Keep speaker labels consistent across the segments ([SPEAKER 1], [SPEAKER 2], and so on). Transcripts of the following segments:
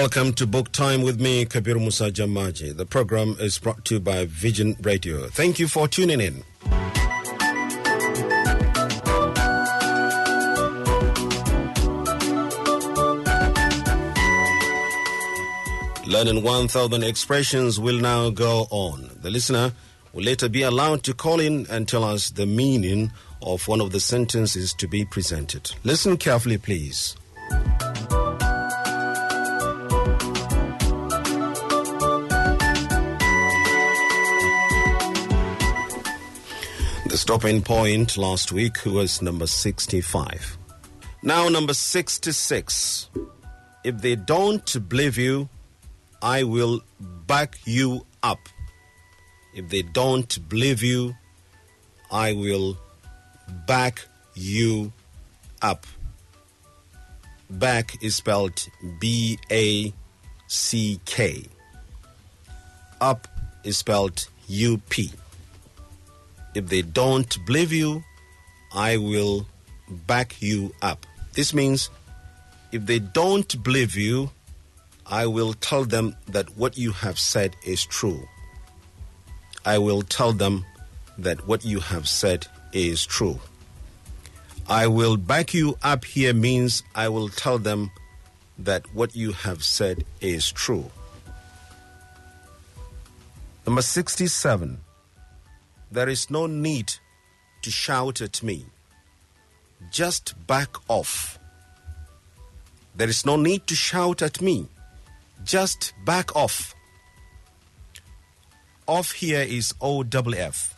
[SPEAKER 1] Welcome to Book Time with me, Kabiru Musa Jammaje. The program is brought to you by Vision Radio. Thank you for tuning in. Learning 1,000 expressions will now go on. The listener will later be allowed to call in and tell us the meaning of one of the sentences to be presented. Listen carefully, please. The stopping point last week was number 65. Now number 66. If they don't believe you, I will back you up. If they don't believe you, I will back you up. Back is spelled B-A-C-K. Up is spelled U-P. If they don't believe you, I will back you up. This means if they don't believe you, I will tell them that what you have said is true. I will tell them that what you have said is true. I will back you up here means I will tell them that what you have said is true. Number 67. There is no need to shout at me. Just back off. There is no need to shout at me. Just back off. Off here is O-F-F.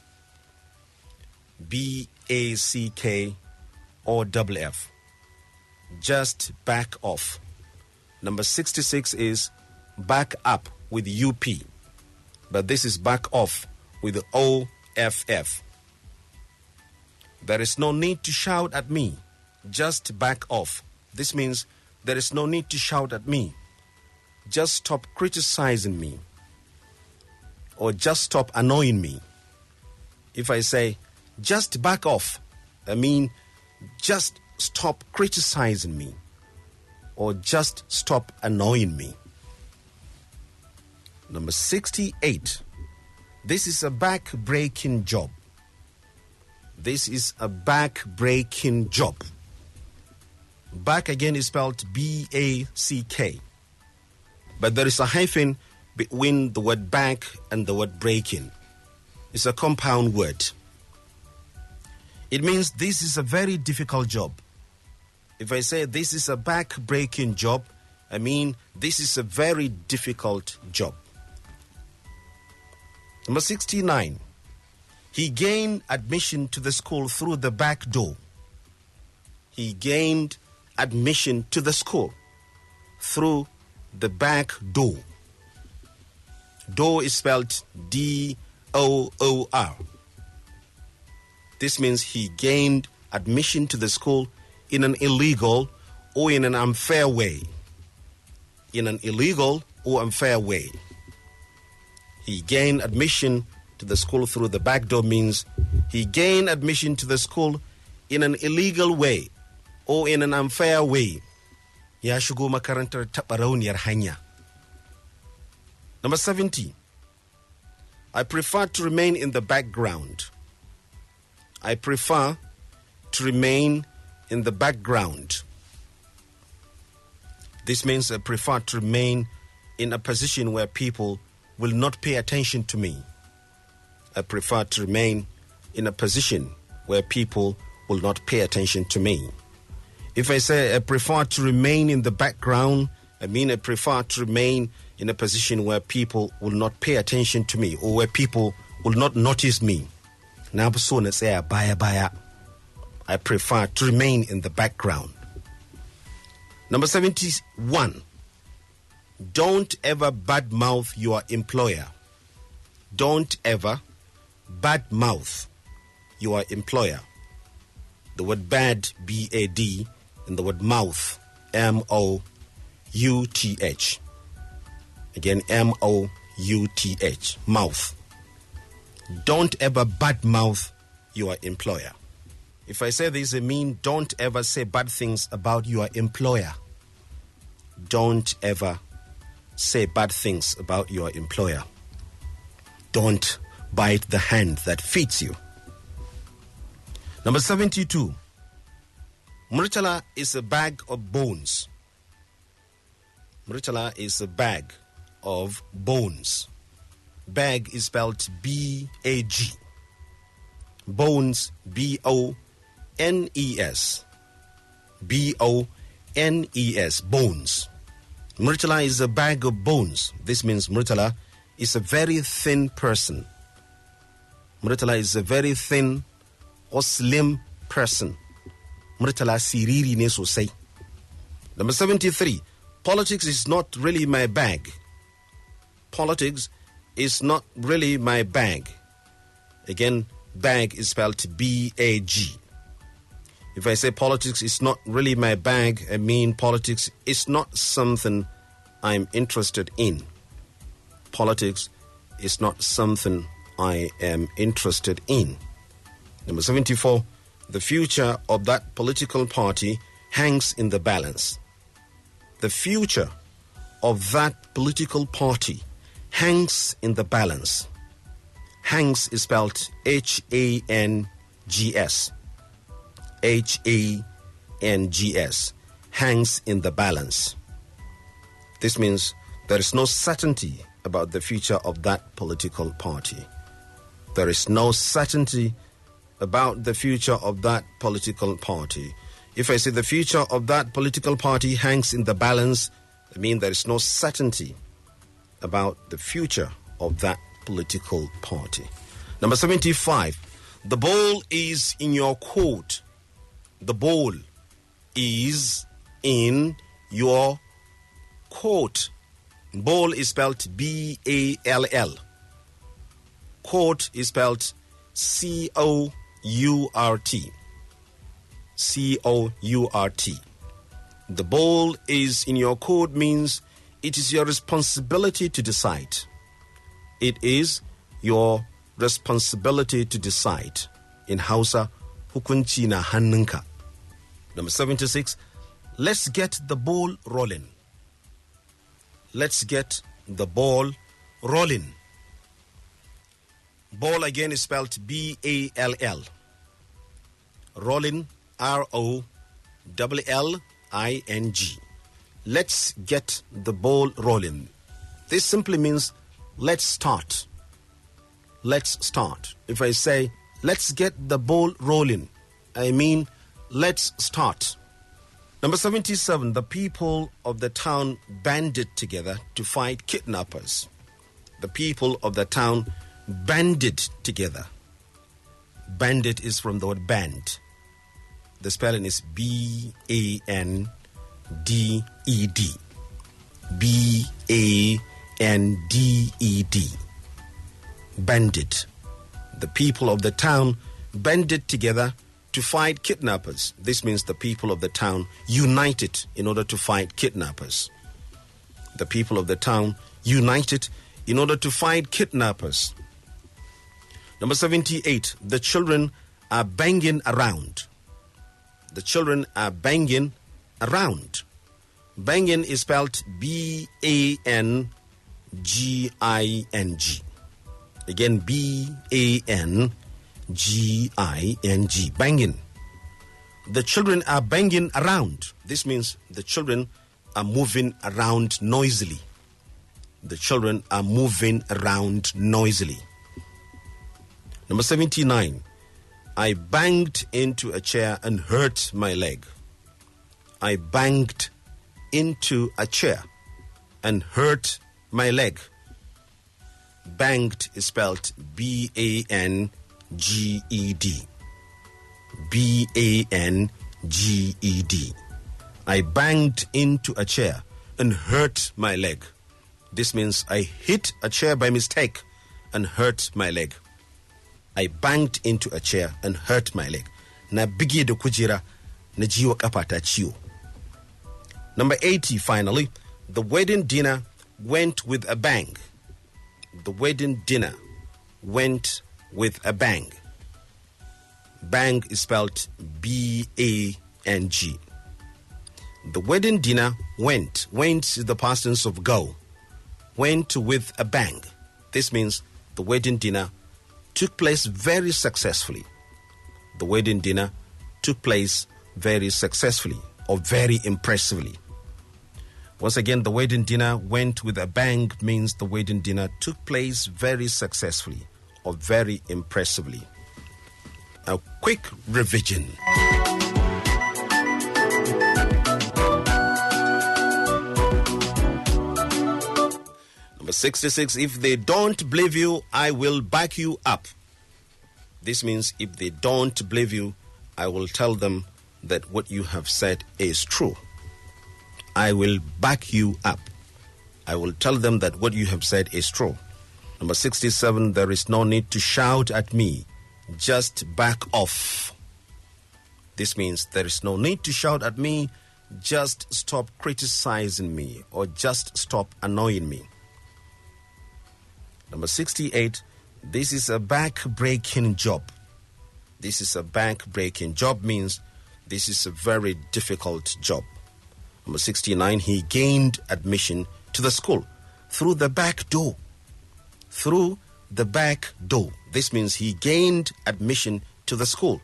[SPEAKER 1] B-A-C-K-O-F-F. Just back off. Number 66 is back up with U-P. But this is back off with O-F-F. There is no need to shout at me. Just back off. This means there is no need to shout at me. Just stop criticizing me. Or just stop annoying me. If I say, just back off, I mean, just stop criticizing me. Or just stop annoying me. Number 68. This is a back-breaking job. This is a back-breaking job. Back again is spelled B-A-C-K. But there is a hyphen between the word back and the word breaking. It's a compound word. It means this is a very difficult job. If I say this is a back-breaking job, I mean this is a very difficult job. Number 69. He gained admission to the school through the back door. He gained admission to the school through the back door. Door is spelled D-O-O-R. This means he gained admission to the school in an illegal or in an unfair way. In an illegal or unfair way. He gained admission to the school through the back door means he gained admission to the school in an illegal way or in an unfair way. Ya shigo makarantar taɓa rauniyar hanya. Number 70. I prefer to remain in the background. I prefer to remain in the background. This means I prefer to remain in a position where people will not pay attention to me. I prefer to remain in a position where people will not pay attention to me. If I say I prefer to remain in the background, I mean I prefer to remain in a position where people will not pay attention to me or where people will not notice me. I prefer to remain in the background. Number 71. Don't ever badmouth your employer. Don't ever badmouth your employer. The word bad, B-A-D, and the word mouth, M-O-U-T-H. Again, M-O-U-T-H, mouth. Don't ever badmouth your employer. If I say this, I mean don't ever say bad things about your employer. Don't ever say bad things about your employer. Don't bite the hand that feeds you. Number 72. Murtala is a bag of bones. Murtala is a bag of bones. Bag is spelled B-A-G. Bones, B-O-N-E-S. B-O-N-E-S, bones. Murtala is a bag of bones. This means Murtala is a very thin person. Murtala is a very thin or slim person. Murtala siriri ne sosai. Number 73. Politics is not really my bag. Politics is not really my bag. Again, bag is spelled B-A-G. If I say politics is not really my bag, I mean politics is not something I'm interested in. Politics is not something I am interested in. Number 74. The future of that political party hangs in the balance. The future of that political party hangs in the balance. Hangs is spelled H-A-N-G-S. H-A-N-G-S. Hangs in the balance. This means there is no certainty about the future of that political party. There is no certainty about the future of that political party. If I say the future of that political party hangs in the balance, I mean there is no certainty about the future of that political party. Number 75. The ball is in your court. The ball is in your court. Ball is spelled B-A-L-L. Court is spelled C-O-U-R-T. C-O-U-R-T. The ball is in your court means it is your responsibility to decide. It is your responsibility to decide. In Hausa, hukunci na hannunka. Number 76. Let's get the ball rolling. Let's get the ball rolling. Ball again is spelled B-A-L-L. Rolling, R-O-L-L-I-N-G. Let's get the ball rolling. This simply means let's start. Let's start. If I say let's get the ball rolling, I mean let's start. Number 77. The people of the town banded together to fight kidnappers. The people of the town banded together. Bandit is from the word band. The spelling is B-A-N-D-E-D. B-A-N-D-E-D. Bandit. The people of the town banded together to fight kidnappers. This means the people of the town united in order to fight kidnappers. The people of the town united in order to fight kidnappers. Number 78. The children are banging around. The children are banging around. Banging is spelled B-A-N-G-I-N-G. Again, B-A-N-G-I-N-G. Banging. The children are banging around. This means the children are moving around noisily. The children are moving around noisily. Number 79. I banged into a chair and hurt my leg. I banged into a chair and hurt my leg. Banged is spelled B-A-N-G-E-D. B-A-N-G-E-D. I banged into a chair and hurt my leg. This means I hit a chair by mistake and hurt my leg. I banged into a chair and hurt my leg. Na bigi da kujera na jiwa kafata ciwo. Number 80, finally. The wedding dinner went with a bang. The wedding dinner went with a bang. Bang is spelled B-A-N-G. The wedding dinner went. Went is the past tense of go. went with a bang. This means the wedding dinner took place very successfully. The wedding dinner took place very successfully or very impressively. Once again, the wedding dinner went with a bang means the wedding dinner took place very successfully or very impressively. A quick revision. Number 66, if they don't believe you, I will back you up. This means if they don't believe you, I will tell them that what you have said is true. I will back you up. I will tell them that what you have said is true. Number 67, there is no need to shout at me. Just back off. This means there is no need to shout at me. Just stop criticizing me or just stop annoying me. Number 68, this is a back-breaking job. This is a back-breaking job means this is a very difficult job. Number 69, he gained admission to the school through the back door. Through the back door. This means he gained admission to the school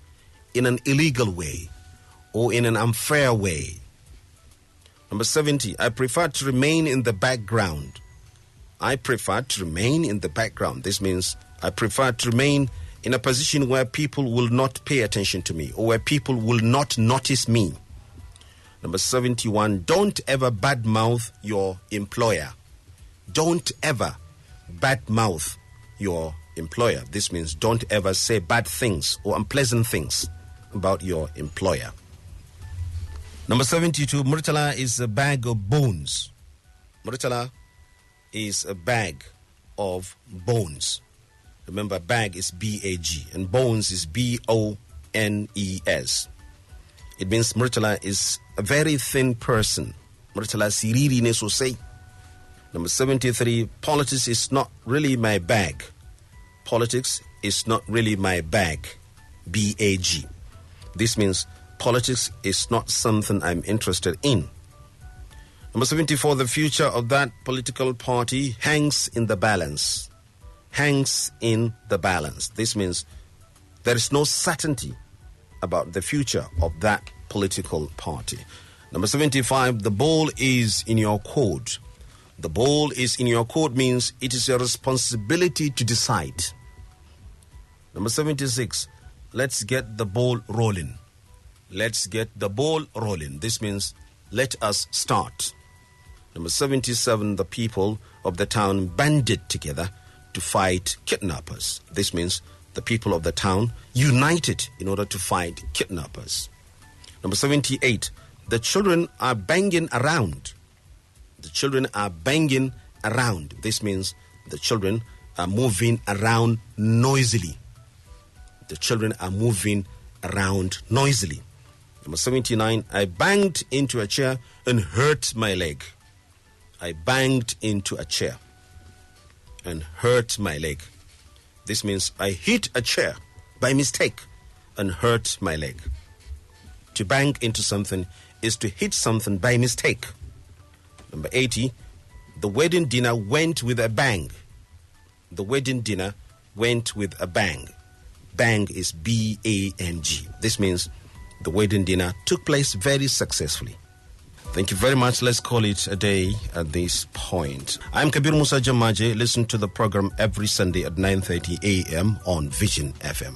[SPEAKER 1] in an illegal way or in an unfair way. Number 70, I prefer to remain in the background. I prefer to remain in the background. This means I prefer to remain in a position where people will not pay attention to me or where people will not notice me. Number 71, don't ever badmouth your employer. Don't ever badmouth your employer. This means don't ever say bad things or unpleasant things about your employer. Number 72, Murtala is a bag of bones. Murtala is a bag of bones. Remember, bag is B-A-G and bones is B-O-N-E-S. It means Murtala is a very thin person. Murtala siriri ne sosai. Number 73, politics is not really my bag. Politics is not really my bag. B-A-G. This means politics is not something I'm interested in. Number 74, the future of that political party hangs in the balance. Hangs in the balance. This means there is no certainty about the future of that political party. Number 75, the ball is in your court. The ball is in your court means it is your responsibility to decide. Number 76, let's get the ball rolling. Let's get the ball rolling. This means let us start. Number 77, the people of the town banded together to fight kidnappers. This means the people of the town united in order to fight kidnappers. Number 78, the children are banging around. The children are banging around. This means the children are moving around noisily. The children are moving around noisily. Number 79, I banged into a chair and hurt my leg. I banged into a chair and hurt my leg. This means I hit a chair by mistake and hurt my leg. To bang into something is to hit something by mistake. Number 80, the wedding dinner went with a bang. The wedding dinner went with a bang. Bang is B-A-N-G. This means the wedding dinner took place very successfully. Thank you very much. Let's call it a day at this point. I'm Kabiru Musa Jammaje. Listen to the program every Sunday at 9:30 a.m. on Vision FM.